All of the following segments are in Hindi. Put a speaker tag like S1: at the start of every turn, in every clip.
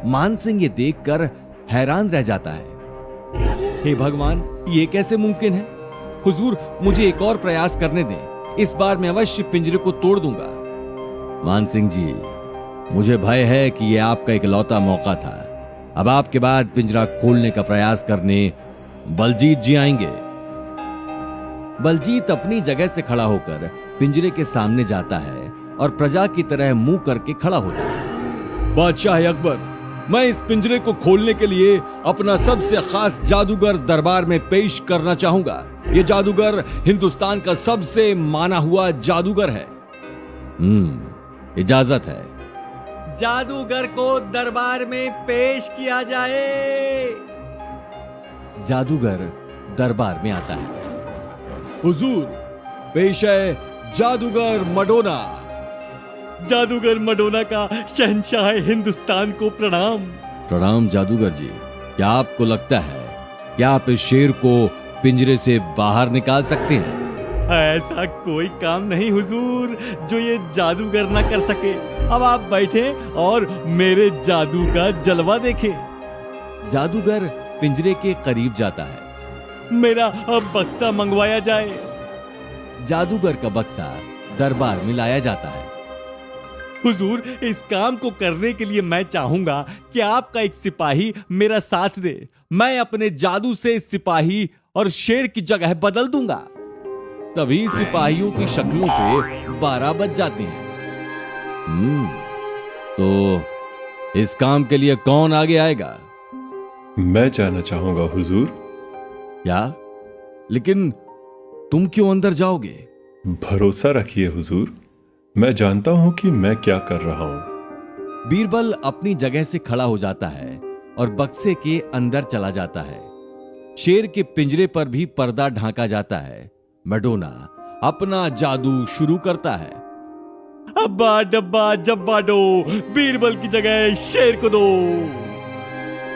S1: मान सिंह ये देखकर हैरान रह जाता है। हे भगवान, ये कैसे मुमकिन है? हुजूर, मुझे एक और प्रयास करने दें। इस बार मैं अवश्य पिंजरे को तोड़ दूंगा। मान सिंह जी, मुझे भय है कि यह आपका इकलौता मौका था। अब आपके बाद पिंजरा खोलने का प्रयास करने बलजीत जी आएंगे। बलजीत अपनी जगह से खड़ा होकर पिंजरे के सामने जाता है और प्रजा की तरह मुंह करके खड़ा होता है। बादशाह अकबर, मैं इस पिंजरे को खोलने के लिए अपना सबसे खास जादूगर दरबार में पेश करना चाहूंगा। यह जादूगर हिंदुस्तान का सबसे माना हुआ जादूगर है। इजाजत है। जादूगर को दरबार में पेश किया जाए। जादूगर दरबार में आता है। हुजूर, पेश है जादूगर मडोना।
S2: जादूगर मडोना का शहंशाह हिंदुस्तान को प्रणाम।
S1: प्रणाम जादूगर जी। क्या आपको लगता है कि आप इस शेर को पिंजरे से बाहर निकाल सकते हैं?
S2: ऐसा कोई काम नहीं हुजूर जो ये जादूगर ना कर सके। अब आप बैठे और मेरे जादू का जलवा देखें।
S1: जादूगर पिंजरे के करीब जाता है।
S2: मेरा अब बक्सा मंगवाया जाए।
S1: जादूगर का बक्सा दरबार में लाया जाता है।
S2: हुजूर, इस काम को करने के लिए मैं चाहूंगा कि आपका एक सिपाही मेरा साथ दे। मैं अपने जादू से इस सिपाही और शेर की जगह बदल दूंगा। तभी सिपाहियों की शक्लों पे 12 बज जाते हैं। तो इस काम के लिए कौन आगे आएगा?
S3: मैं जाना चाहूंगा हुजूर।
S1: क्या? लेकिन तुम क्यों अंदर जाओगे?
S3: भरोसा रखिए हुजूर, मैं जानता हूं कि मैं क्या कर रहा हूं।
S1: बीरबल अपनी जगह से खड़ा हो जाता है और बक्से के अंदर चला जाता है। शेर के पिंजरे पर भी पर्दा ढांका जाता है। मडोना अपना जादू शुरू करता है।
S2: अब्बा डब्बा जब्बा डो, बीरबल की जगह शेर को दो।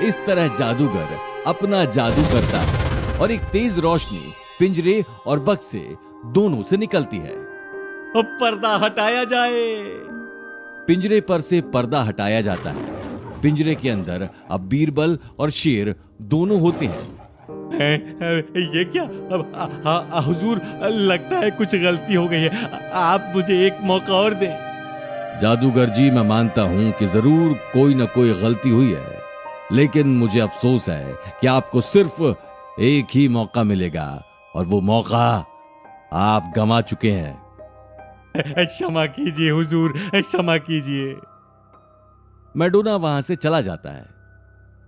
S1: इस तरह जादूगर अपना जादू करता है और एक तेज रोशनी पिंजरे और बक्से दोनों से निकलती है।
S2: अब पर्दा हटाया जाए।
S1: पिंजरे पर से पर्दा हटाया जाता है। पिंजरे के अंदर अब बीरबल और शेर दोनों होते हैं।
S2: ये क्या? हुजूर, लगता है कुछ गलती हो गई है। आप मुझे एक मौका और दें।
S1: जादूगर जी, मैं मानता हूं कि जरूर कोई ना कोई गलती हुई है, लेकिन मुझे अफसोस है कि आपको सिर्फ एक ही मौका मिलेगा और वो मौका आप गंवा चुके हैं।
S2: क्षमा कीजिए हुजूर, क्षमा कीजिए।
S1: मैडोना वहां से चला जाता है।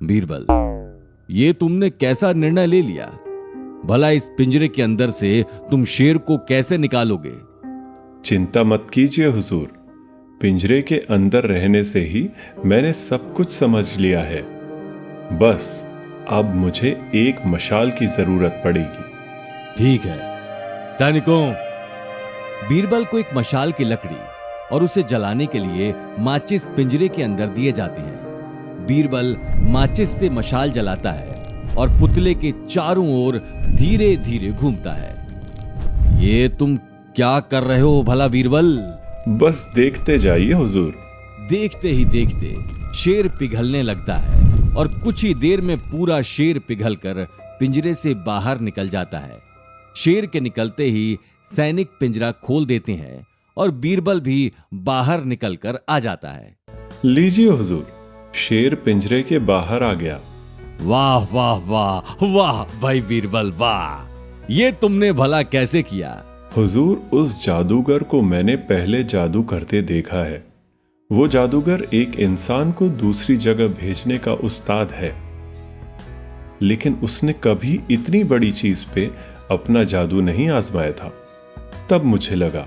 S1: बीरबल, ये तुमने कैसा निर्णय ले लिया? भला इस पिंजरे के अंदर से तुम शेर को कैसे निकालोगे?
S3: चिंता मत कीजिए हुजूर, पिंजरे के अंदर रहने से ही मैंने सब कुछ समझ लिया है। बस अब मुझे एक मशाल की जरूरत पड़ेगी।
S1: ठीक है सैनिकों। बीरबल को एक मशाल की लकड़ी और उसे जलाने के लिए माचिस पिंजरे के अंदर दिए जाते हैं। बीरबल माचिस से मशाल जलाता है और पुतले के चारों ओर धीरे धीरे घूमता है। ये तुम क्या कर रहे हो भला बीरबल?
S3: बस देखते जाइए हुजूर।
S1: देखते ही देखते शेर पिघलने लगता है और कुछ ही देर में पूरा शेर पिघलकर पिंजरे से बाहर निकल जाता है। शेर के निकलते ही सैनिक पिंजरा खोल देते हैं और बीरबल भी बाहर निकलकर आ जाता है।
S3: लीजिए हुजूर, शेर पिंजरे के बाहर आ गया।
S1: वाह वाह वाह वाह भाई बीरबल, वाह! ये तुमने भला कैसे किया?
S3: हुजूर, उस जादूगर को मैंने पहले जादू करते देखा है। वो जादूगर एक इंसान को दूसरी जगह भेजने का उस्ताद है, लेकिन उसने कभी इतनी बड़ी चीज पे अपना जादू नहीं आजमाया था। तब मुझे लगा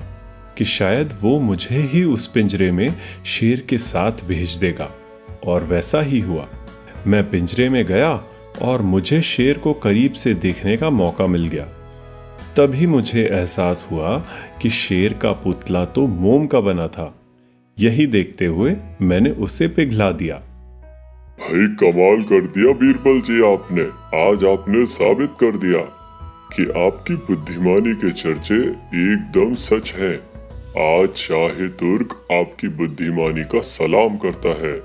S3: कि शायद वो मुझे ही उस पिंजरे में शेर के साथ भेज देगा, और वैसा ही हुआ। मैं पिंजरे में गया और मुझे शेर को करीब से देखने का मौका मिल गया। तभी मुझे एहसास हुआ कि शेर का पुतला तो मोम का बना था। यही देखते हुए मैंने उसे पिघला दिया।
S4: भाई, कमाल कर दिया बीरबल जी आपने। आज आपने साबित कर दिया कि आपकी बुद्धिमानी के चर्चे एकदम सच हैं। आज शाह तुर्क आपकी बुद्धिमानी का सलाम करता है।